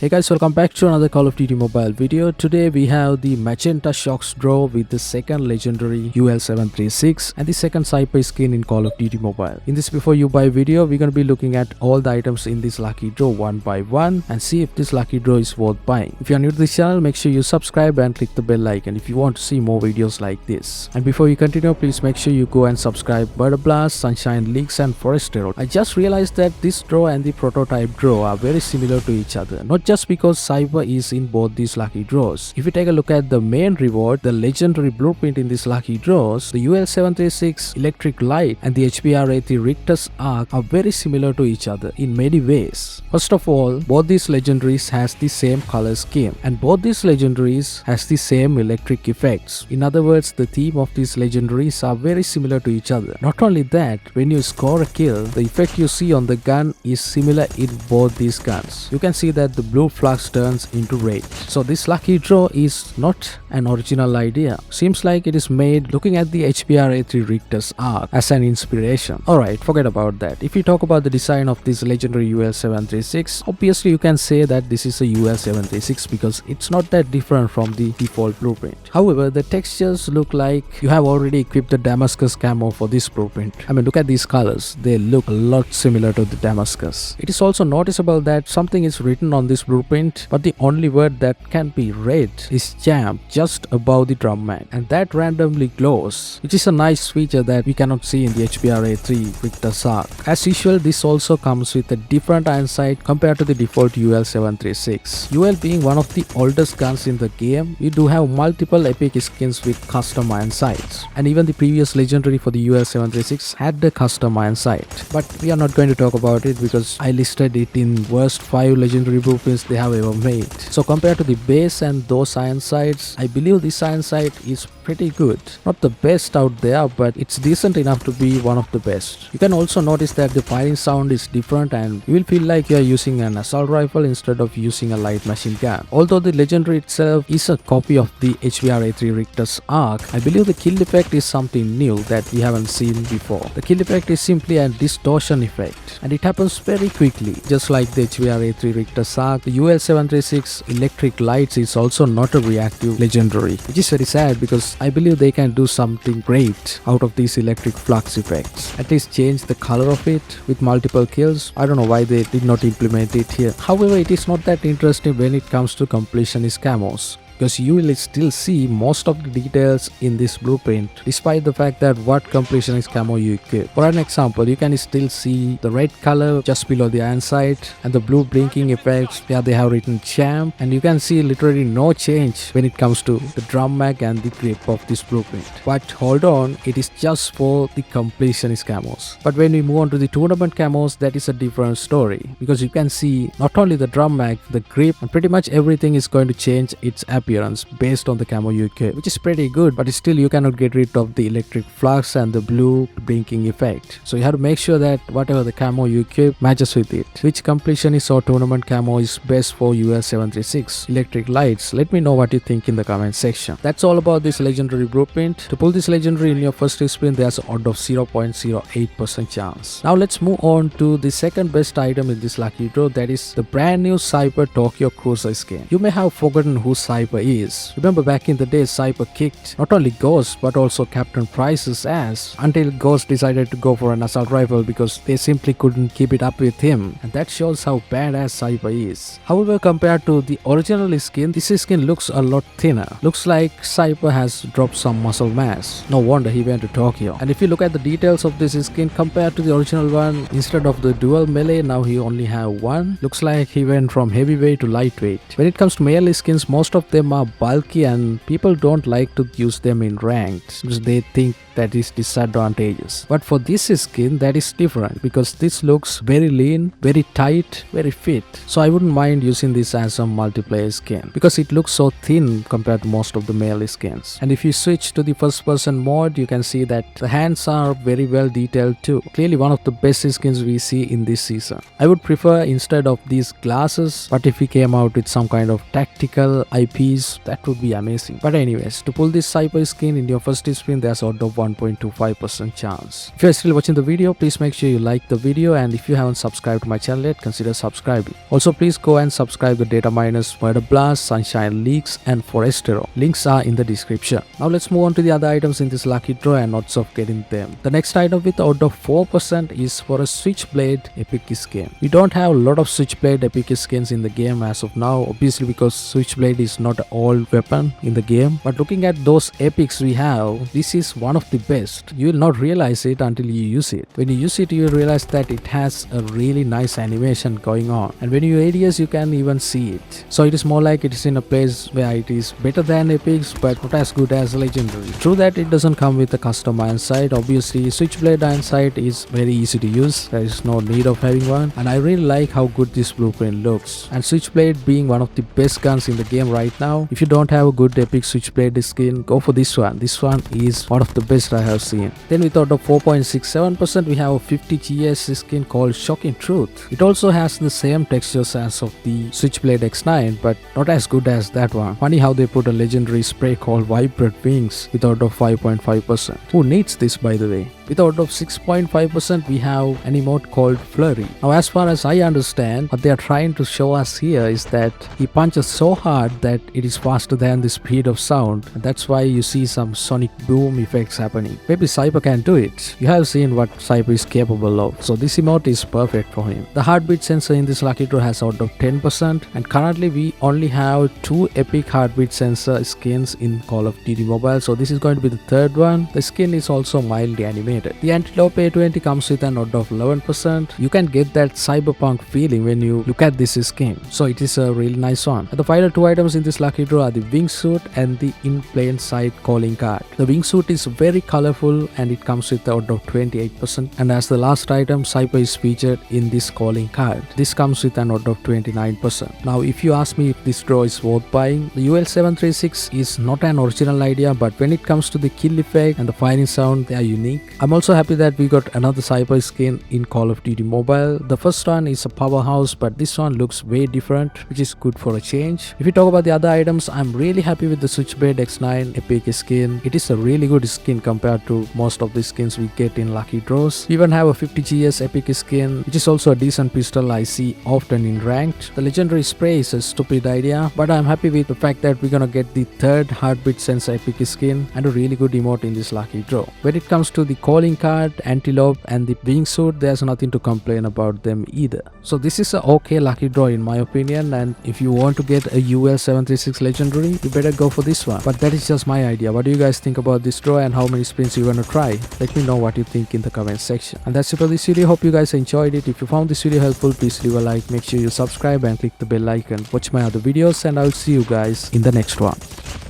Hey guys, welcome back to another Call of Duty mobile video. Today we have the Magenta Shocks Draw with the second legendary UL736 and the second Cipher skin in Call of Duty mobile. In this before you buy video, we're going to be looking at all the items in this lucky draw one by one and see if this lucky draw is worth buying. If you are new to this channel, make sure you subscribe and click the bell icon if you want to see more videos like this. And before you continue, please make sure you go and subscribe Murder Blast, Sunshine Leaks and Forest Road. I just realized that this draw and the prototype draw are very similar to each other. Not just because Cipher is in both these lucky draws. If you take a look at the main reward, the legendary blueprint in these lucky draws, the UL736 Electric Light and the HBR83 Richter's Arc are very similar to each other in many ways. First of all, both these legendaries has the same color scheme and both these legendaries has the same electric effects. In other words, the theme of these legendaries are very similar to each other. Not only that, when you score a kill, the effect you see on the gun is similar in both these guns. You can see that the blue flux turns into red. So this lucky draw is not an original idea. Seems like it is made looking at the HBR83 Richter's Arc as an inspiration. Alright, forget about that. If you talk about the design of this legendary UL736, obviously you can say that this is a UL736 because it's not that different from the default blueprint. However, the textures look like you have already equipped the Damascus camo for this blueprint. I mean, look at these colors. They look a lot similar to the Damascus. It is also noticeable that something is written on this blueprint, but the only word that can be read is jam just above the drum mag, and that randomly glows, which is a nice feature that we cannot see in the HBR83 Richter's Arc. As usual, this also comes with a different iron sight compared to the default UL736. UL being one of the oldest guns in the game, we do have multiple epic skins with custom iron sights, and even the previous legendary for the UL736 had the custom iron sight. But we are not going to talk about it because I listed it in worst 5 legendary blueprints they have ever made. So compared to the base and those iron sights, I believe this iron sight is pretty good. Not the best out there, but it's decent enough to be one of the best. You can also notice that the firing sound is different and you will feel like you are using an assault rifle instead of using a light machine gun. Although the legendary itself is a copy of the HBR83 Richter's Arc, I believe the kill effect is something new that we haven't seen before. The kill effect is simply a distortion effect and it happens very quickly. Just like the HBR83 Richter's Arc, the UL736 Electric Lights is also not a reactive legendary, which is very sad because I believe they can do something great out of these electric flux effects. At least change the color of it with multiple kills. I don't know why they did not implement it here. However, it is not that interesting when it comes to Completionist Camos, because you will still see most of the details in this blueprint despite the fact that what Completionist camo you equip. For an example, you can still see the red color just below the iron sight and the blue blinking effects. Yeah, they have written champ, and you can see literally no change when it comes to the drum mag and the grip of this blueprint. But hold on, it is just for the Completionist camos. But when we move on to the tournament camos, that is a different story because you can see not only the drum mag, the grip, and pretty much everything is going to change its appearance based on the camo you equip, which is pretty good, but still you cannot get rid of the electric flux and the blue blinking effect. So you have to make sure that whatever the camo you equip matches with it. Which Completionist or tournament camo is best for UL736 Electric Lights? Let me know what you think in the comment section. That's all about this legendary blueprint. To pull this legendary in your first spin, there's an odd of 0.08% chance. Now let's move on to the second best item in this lucky draw, that is the brand new Cipher Tokyo Cruiser skin. You may have forgotten who Cipher is. Remember back in the day, Cipher kicked not only Ghost but also Captain Price's ass until Ghost decided to go for an assault rifle because they simply couldn't keep it up with him, and that shows how badass Cipher is. However, compared to the original skin, this skin looks a lot thinner. Looks like Cipher has dropped some muscle mass. No wonder he went to Tokyo. And if you look at the details of this skin compared to the original one, instead of the dual melee, now he only have one. Looks like he went from heavyweight to lightweight. When it comes to melee skins, most of them are bulky and people don't like to use them in ranked because they think that is disadvantageous. But for this skin, that is different because this looks very lean, very tight, very fit. So I wouldn't mind using this as a multiplayer skin because it looks so thin compared to most of the melee skins. And if you switch to the first person mode, you can see that the hands are very well detailed too. Clearly one of the best skins we see in this season. I would prefer instead of these glasses, but if we came out with some kind of tactical IP keys, that would be amazing. But anyways, to pull this Cipher skin in your first spin, there's out of 1.25% chance. If you're still watching the video, please make sure you like the video, and if you haven't subscribed to my channel yet, consider subscribing. Also, please go and subscribe the Data Miners, Murder Blast, Sunshine Leaks, and Forestero. Links are in the description. Now let's move on to the other items in this lucky draw and odds of getting them. The next item with out of 4% is for a Switchblade epic skin. We don't have a lot of Switchblade epic skins in the game as of now, obviously because Switchblade is not an all weapon in the game. But looking at those epics we have, this is one of the best. You will not realize it until you use it. When you use it, you will realize that it has a really nice animation going on, and when you ADS you can even see it. So it is more like it is in a place where it is better than epics but not as good as legendary. True that it doesn't come with a custom iron sight. Obviously Switchblade iron sight is very easy to use, there is no need of having one, and I really like how good this blueprint looks. And Switchblade being one of the best guns in the game right now, if you don't have a good epic Switchblade skin, go for this one. This one is one of the best I have seen. Then with out of 4.67% we have a 50 GS skin called Shocking Truth. It also has the same textures as of the Switchblade X9 but not as good as that one. Funny how they put a legendary spray called Vibrate Wings with out of 5.5%. Who needs this, by the way? With out of 6.5% we have an emote called Flurry. Now as far as I understand, what they are trying to show us here is that he punches so hard that it is faster than the speed of sound, and that's why you see some sonic boom effects happening. Maybe Cipher can do it. You have seen what Cipher is capable of, so this emote is perfect for him. The heartbeat sensor in this lucky draw has out of 10%, and currently we only have 2 epic heartbeat sensor skins in Call of Duty Mobile, so this is going to be the third one. The skin is also mildly animated. The Antelope A20 comes with an out of 11%. You can get that cyberpunk feeling when you look at this skin, so it is a really nice one. And the final 2 items in this lucky draw are the wingsuit and the in plain sight calling card. The wingsuit is very colorful and it comes with out of 28%, and as the last item, Cipher is featured in this calling card. This comes with an out of 29%. Now if you ask me if this draw is worth buying, the UL736 is not an original idea, but when it comes to the kill effect and the firing sound, they are unique. I'm also happy that we got another Cipher skin in Call of Duty Mobile. The first one is a powerhouse, but this one looks way different, which is good for a change. If you talk about the other items, I'm really happy with the Switchblade X9 epic skin. It is a really good skin compared to most of the skins we get in lucky draws. We even have a 50 GS epic skin, which is also a decent pistol I see often in ranked. The legendary spray is a stupid idea, but I'm happy with the fact that we're gonna get the third heartbeat sensor epic skin and a really good emote in this lucky draw. When it comes to the calling card, Antelope, and the wingsuit, there's nothing to complain about them either. So this is a okay lucky draw in my opinion, and if you want to get a UL736 legendary, you better go for this one. But that is just my idea. What do you guys think about this draw and how many spins you wanna try? Let me know what you think in the comment section. And that's it for this video. Hope you guys enjoyed it. If you found this video helpful, please leave a like, make sure you subscribe and click the bell icon. Watch my other videos, and I'll see you guys in the next one.